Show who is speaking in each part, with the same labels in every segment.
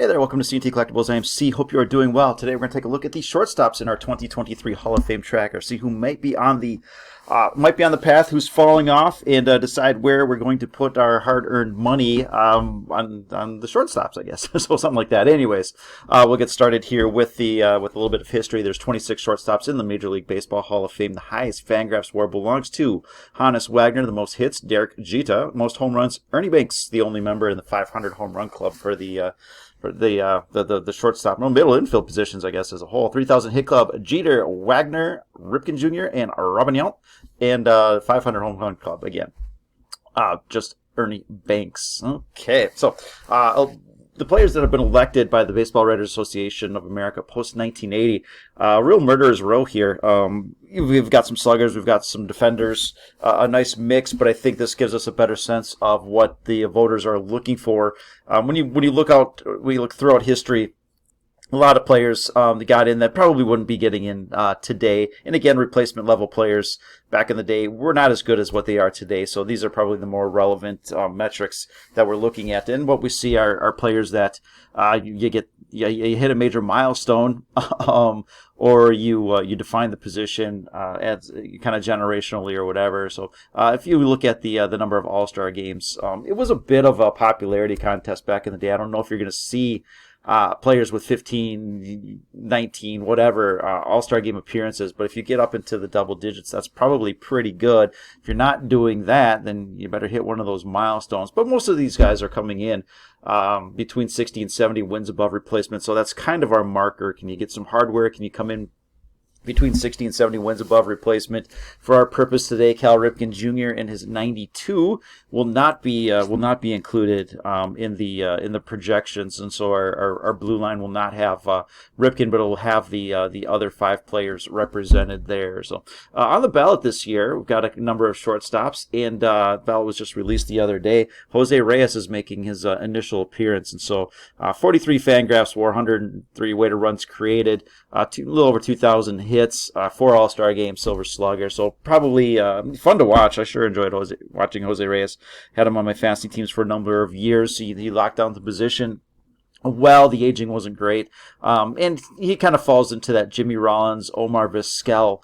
Speaker 1: Hey there, welcome to CNT Collectibles. I am C. Hope you are doing well. Today we're going to take a look at the shortstops in our 2023 Hall of Fame tracker. See who might be on the path, who's falling off, and decide where we're going to put our hard-earned money on the shortstops, I guess. So something like that. Anyways, we'll get started here with a little bit of history. There's 26 shortstops in the Major League Baseball Hall of Fame. The highest Fangraphs WAR belongs to Honus Wagner. The most hits, Derek Jeter. Most home runs, Ernie Banks, the only member in the 500 home run club for the shortstop, middle infield positions, I guess, as a whole. 3,000 hit club, Jeter, Wagner, Ripken Jr., and Robinson, and 500 home run club again. Just Ernie Banks. Okay, so the players that have been elected by the Baseball Writers Association of America post 1980, real murderer's row here. We've got some sluggers, we've got some defenders, a nice mix, but I think this gives us a better sense of what the voters are looking for. When you look throughout history, a lot of players that got in that probably wouldn't be getting in today. And again, replacement level players back in the day were not as good as what they are today. So these are probably the more relevant metrics that we're looking at. And what we see are players that you hit a major milestone, or you define the position as kind of generationally or whatever. So if you look at the number of All-Star games, it was a bit of a popularity contest back in the day. I don't know if you're going to see players with 15, 19, whatever, All-Star game appearances. But if you get up into the double digits, that's probably pretty good. If you're not doing that, then you better hit one of those milestones. But most of these guys are coming in between 60 and 70 wins above replacement. So that's kind of our marker. Can you get some hardware? Can you come in between 60 and 70 wins above replacement? For our purpose today, Cal Ripken Jr. and his 92 will not be included in the projections, and so our blue line will not have Ripken, but it will have the other five players represented there. So on the ballot this year, we've got a number of shortstops, and ballot was just released the other day. Jose Reyes is making his initial appearance, and so 43 Fangraphs WAR, 103 weighted runs created, a little over 2,000 hits, 4 All-Star games, Silver Slugger. So probably fun to watch. I sure enjoyed watching Jose Reyes. Had him on my fantasy teams for a number of years. He locked down the position. Well, the aging wasn't great, and he kind of falls into that Jimmy Rollins, Omar Vizquel,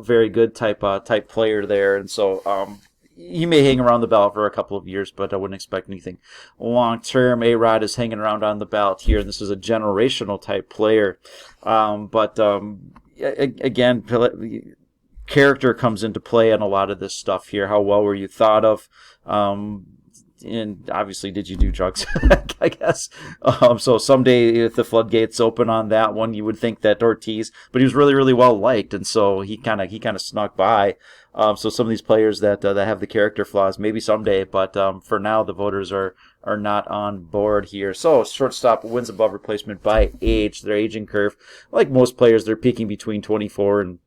Speaker 1: very good type player there, and so he may hang around the ballot for a couple of years, but I wouldn't expect anything long term. A-Rod is hanging around on the ballot here, and this is a generational type player. Again, character comes into play on a lot of this stuff here. How well were you thought of? And obviously, did you do drugs? I guess. So someday, if the floodgates open on that one, you would think that Ortiz, but he was really, really well liked, and so he kind of snuck by. So some of these players that have the character flaws, maybe someday, but for now, the voters are not on board here. So shortstop wins above replacement by age. Their aging curve, like most players, they're peaking between 24 and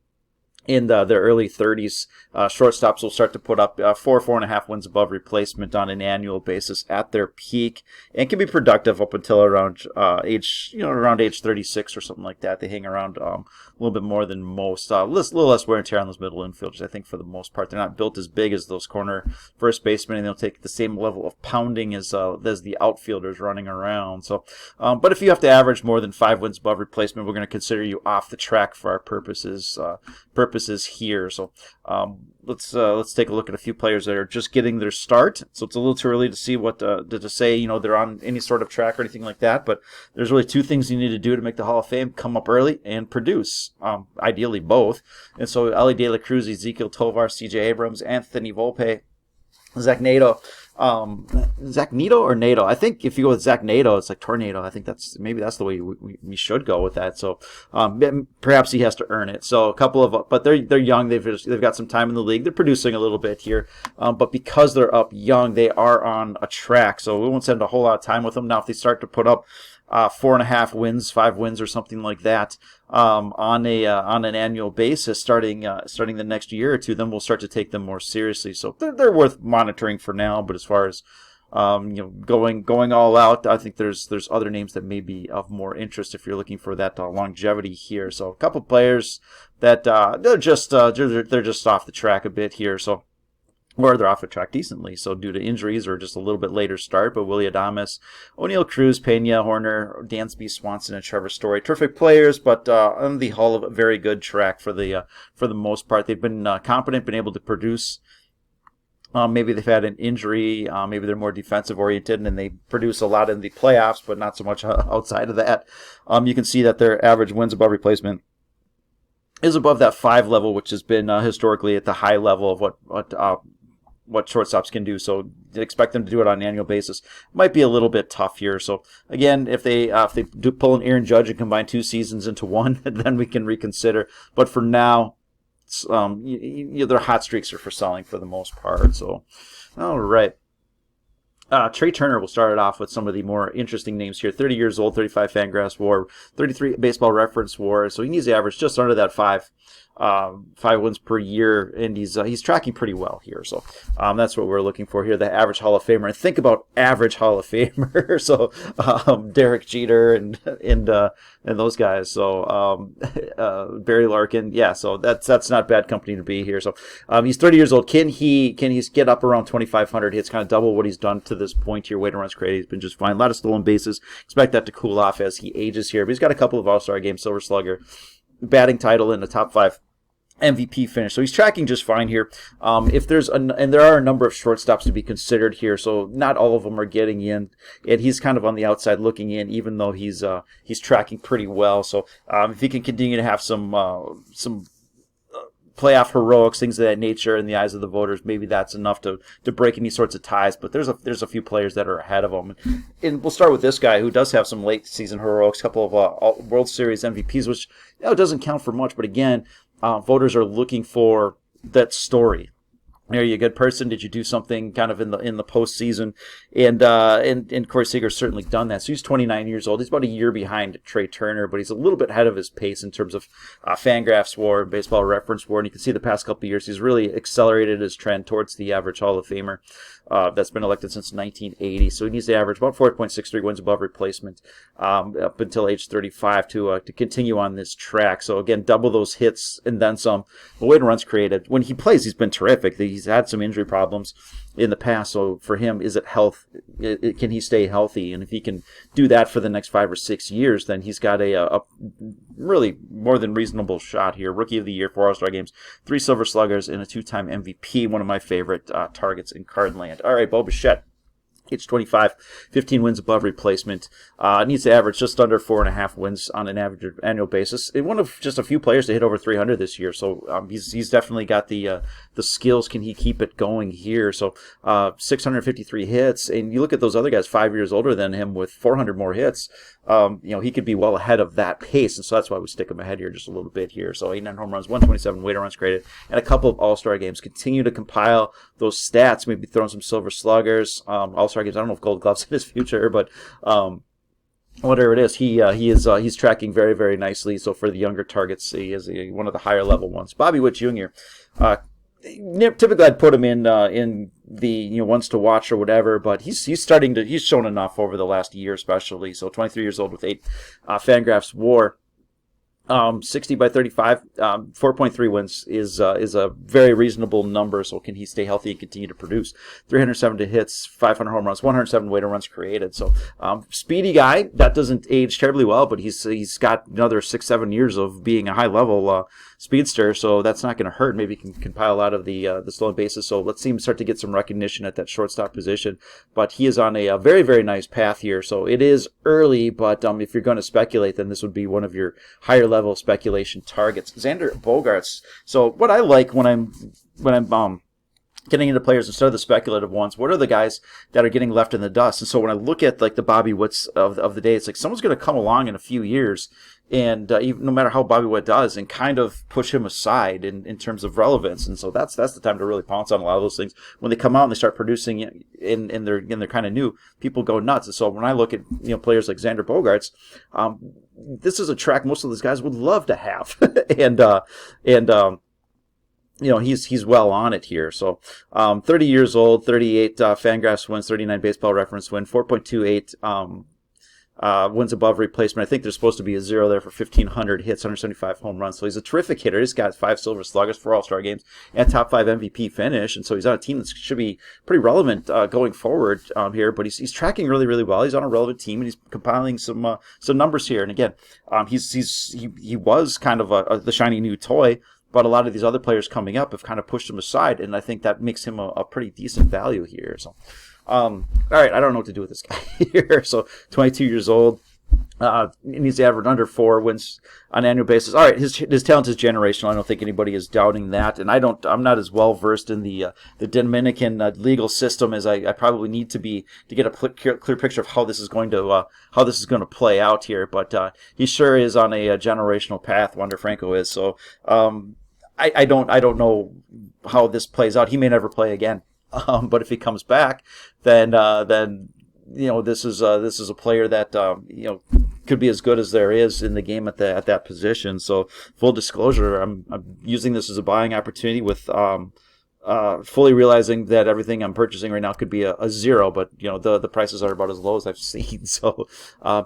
Speaker 1: in their early 30s. Shortstops will start to put up 4.5 wins above replacement on an annual basis at their peak, and can be productive up until around age 36 or something like that. They hang around a little bit more than most. A little less wear and tear on those middle infielders, I think, for the most part. They're not built as big as those corner first basemen, and they'll take the same level of pounding as the outfielders running around. So, but if you have to average more than 5 wins above replacement, we're going to consider you off the track for our purposes here. So let's take a look at a few players that are just getting their start. So it's a little too early to see what to say, they're on any sort of track or anything like that, but there's really 2 things you need to do to make the Hall of Fame: come up early and produce, ideally both. And so Ellie De La Cruz, Ezekiel Tovar, CJ Abrams, Anthony Volpe, Zach Nato. Zach Neto or Nato? I think if you go with Zach Nato, it's like Tornado. I think that's the way we should go with that. So perhaps he has to earn it. So a couple of, but they're young. They've got some time in the league. They're producing a little bit here, but because they're up young, they are on a track. So we won't spend a whole lot of time with them. Now, if they start to put up 4.5 wins, 5 wins, or something like that on an annual basis, starting the next year or two, then we'll start to take them more seriously. So they're worth monitoring for now. But as far as going all out, I think there's other names that may be of more interest if you're looking for that longevity here. So a couple players that they're just off the track a bit here. So or they're off the track decently. So due to injuries or just a little bit later start, but Willie Adames, O'Neill Cruz, Pena, Horner, Dansby, Swanson, and Trevor Story, terrific players, but on the whole of a very good track for the most part. They've been competent, been able to produce. Maybe they've had an injury. Maybe they're more defensive oriented, and they produce a lot in the playoffs, but not so much outside of that. You can see that their average wins above replacement is above that 5 level, which has been historically at the high level of what shortstops can do. So expect them to do it on an annual basis. Might be a little bit tough here. So again, if they do pull an Aaron Judge and combine 2 seasons into one, then we can reconsider. But for now, their hot streaks are for selling for the most part. So, all right. Trey Turner will start it off with some of the more interesting names here. 30 years old, 35 Fangraphs WAR, 33 Baseball Reference WAR. So he needs to average just under that 5 wins per year, and he's tracking pretty well here. So that's what we're looking for here, the average Hall of Famer. And think about average Hall of Famer. So Derek Jeter and those guys. So Barry Larkin, yeah. So that's not bad company to be here. So he's 30 years old. Can he get up around 2,500 hits, kind of double what he's done to this point here? Weighted runs created, he's been just fine. A lot of stolen bases. Expect that to cool off as he ages here. But he's got a couple of All-Star games, Silver Slugger, batting title in the top 5. MVP finish, so he's tracking just fine here. If there's and there are a number of shortstops to be considered here, so not all of them are getting in, and he's kind of on the outside looking in, even though he's tracking pretty well. So if he can continue to have some playoff heroics, things of that nature in the eyes of the voters, maybe that's enough to break any sorts of ties. But there's a few players that are ahead of him, and we'll start with this guy who does have some late season heroics, a couple of World Series MVPs, which doesn't count for much, but again. Voters are looking for that story. Are you a good person? Did you do something kind of in the postseason? And Corey Seager's certainly done that. So he's 29 years old. He's about a year behind Trey Turner, but he's a little bit ahead of his pace in terms of Fangraphs WAR, Baseball Reference WAR. And you can see the past couple of years he's really accelerated his trend towards the average Hall of Famer that's been elected since 1980. So he needs to average about 4.63 wins above replacement up until age 35 to continue on this track. So again, double those hits and then some. The weighted runs created. When he plays, he's been terrific. He's had some injury problems in the past. So for him, is it health? Can he stay healthy? And if he can do that for the next 5 or 6 years, then he's got a really more than reasonable shot here. Rookie of the Year, 4 All-Star games, 3 Silver Sluggers, and a 2-time MVP. One of my favorite targets in Cardland. All right, Bo Bichette. Age 25, 15 wins above replacement. Needs to average just under 4.5 wins on an average annual basis. And one of just a few players to hit over 300 this year. So he's definitely got the skills. Can he keep it going here? So 653 hits. And you look at those other guys 5 years older than him with 400 more hits. He could be well ahead of that pace. And so that's why we stick him ahead here just a little bit here. So 89 home runs, 127 weighted runs created, and a couple of All-Star games. Continue to compile those stats. Maybe throwing some Silver Sluggers, All-Star games. I don't know if Gold Gloves in his future, but whatever it is, he's tracking very, very nicely. So for the younger targets, he is one of the higher level ones. Bobby Whit Jr. Typically, I'd put him in the ones to watch or whatever, but he's shown enough over the last year, especially. So 23 years old with 8 Fangraphs WAR. 60 by 35, 4.3 wins is a very reasonable number. So can he stay healthy and continue to produce? 370 hits, 500 home runs, 107 weighted runs created. So speedy guy. That doesn't age terribly well, but he's got another 6-7 years of being a high level speedster. So that's not going to hurt. Maybe he can compile out of the stolen bases. So let's see him start to get some recognition at that shortstop position. But he is on a very, very nice path here. So it is early, but if you're going to speculate, then this would be one of your higher level speculation targets. Xander Bogarts. So what I like when I'm getting into players instead of the speculative ones, what are the guys that are getting left in the dust? And so when I look at like the Bobby Witts of the day, it's like someone's going to come along in a few years, and even no matter how Bobby Witt does, and kind of push him aside in terms of relevance. And so that's the time to really pounce on a lot of those things. When they come out and they start producing and they're kind of new, people go nuts. And so when I look at players like Xander Bogarts, this is a track most of those guys would love to have, he's well on it here. So 30 years old, 38 Fangraphs wins, 39 Baseball Reference win, 4.28 wins above replacement. I think there's supposed to be a 0 there for 1,500 hits, 175 home runs. So he's a terrific hitter. He's got 5 Silver Sluggers, 4 All-Star games, and top 5 MVP finish. And so he's on a team that should be pretty relevant going forward here. But he's tracking really, really well. He's on a relevant team, and he's compiling some numbers here. And again, he was kind of the shiny new toy. But a lot of these other players coming up have kind of pushed him aside, and I think that makes him a pretty decent value here. So, all right, I don't know what to do with this guy here. So, 22 years old, needs to average under 4 wins on an annual basis. All right, his talent is generational. I don't think anybody is doubting that, and I'm not as well versed in the Dominican legal system as I probably need to be to get a clear picture of how this is going to play out here. But he sure is on a generational path. Wander Franco is. So I don't know how this plays out. He may never play again. But if he comes back, then this is a player that could be as good as there is in the game at that position. So full disclosure, I'm using this as a buying opportunity with fully realizing that everything I'm purchasing right now could be a 0, but the prices are about as low as I've seen. So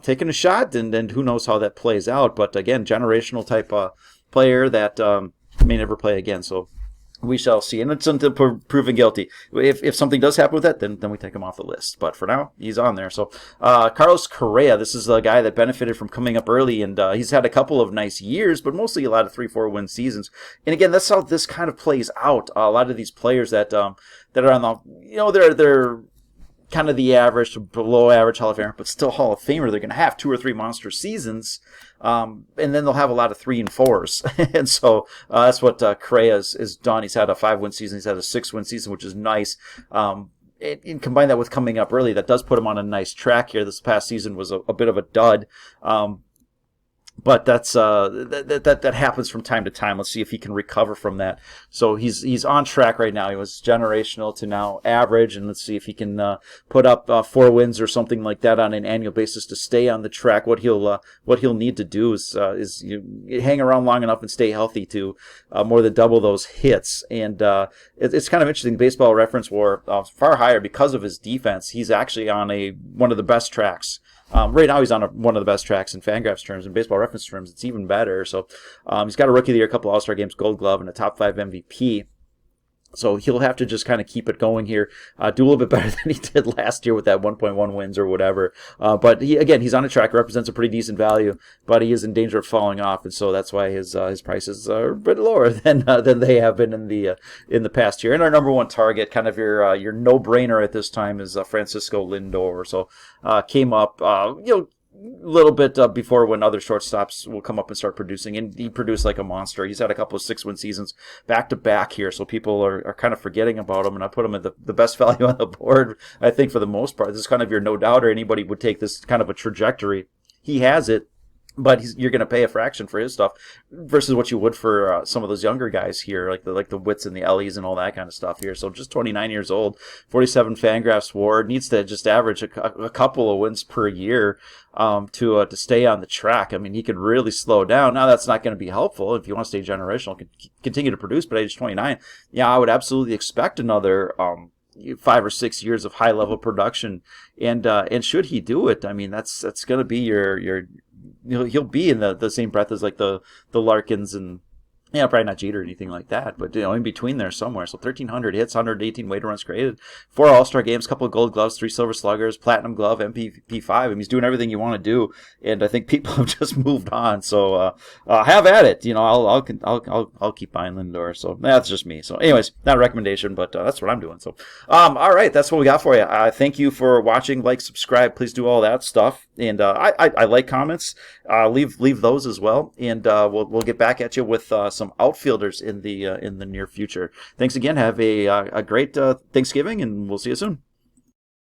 Speaker 1: taking a shot, and who knows how that plays out. But again, generational type player that may never play again. So we shall see. And it's until proven guilty. If something does happen with that, then we take him off the list. But for now, he's on there. So Carlos Correa, this is a guy that benefited from coming up early, and he's had a couple of nice years, but mostly a lot of 3-4 win seasons. And again, that's how this kind of plays out. A lot of these players that are on the, they're kind of the average to below average Hall of Famer, but still Hall of Famer. They're going to have 2 or 3 monster seasons, and then they'll have a lot of 3 and 4s. And so that's what Correa has done. He's had a 5-win season. He's had a 6-win season, which is nice. And combine that with coming up early, that does put him on a nice track here. This past season was a bit of a dud. But that's that happens from time to time. Let's see if he can recover from that. So he's on track right now. He was generational to now average, and let's see if he can put up 4 wins or something like that on an annual basis to stay on the track. What he'll need to do is hang around long enough and stay healthy to more than double those hits. And it's kind of interesting. Baseball Reference War far higher because of his defense. He's actually on one of the best tracks. Right now he's on one of the best tracks in Fangraphs terms. In Baseball Reference terms, it's even better. So he's got a Rookie of the Year, a couple All-Star Games, Gold Glove, and a top 5 MVP. So he'll have to just kind of keep it going here, do a little bit better than he did last year with that 1.1 wins or whatever. But he's on a track, represents a pretty decent value, but he is in danger of falling off, and so that's why his prices are a bit lower than they have been in the past year. And our number 1 target, kind of your no-brainer at this time, is Francisco Lindor. So came up, a little bit before when other shortstops will come up and start producing, and he produced like a monster. He's had a couple of 6-win seasons back to back here, so people are kind of forgetting about him, and I put him at the best value on the board, I think, for the most part. This is kind of your no-doubter. Anybody would take this kind of a trajectory. He has it, but you're going to pay a fraction for his stuff versus what you would for some of those younger guys here, like the Whits and the Ellies and all that kind of stuff here. So just 29 years old, 47 Fangraphs WAR, needs to just average a couple of wins per year to stay on the track. I mean, he could really slow down. Now, that's not going to be helpful if you want to stay generational, continue to produce, but at age 29, yeah, I would absolutely expect another 5 or 6 years of high level production. And should he do it, I mean, that's going to be your he'll be in the same breath as like the Larkins and probably not Jeter or anything like that, but in between there somewhere. So 1,300 hits, 118 weighted runs created, 4 All-Star games, couple of Gold Gloves, 3 Silver Sluggers, Platinum Glove, MVP 5. I mean, he's doing everything you want to do, and I think people have just moved on. So have at it. I'll keep buying Lindor. So that's just me. So anyways, not a recommendation, but that's what I'm doing. So all right, that's what we got for you. Thank you for watching. Like, subscribe, please do all that stuff. And I like comments. Leave those as well, and we'll get back at you with some outfielders in the near future. Thanks again. Have a great Thanksgiving, and we'll see you soon.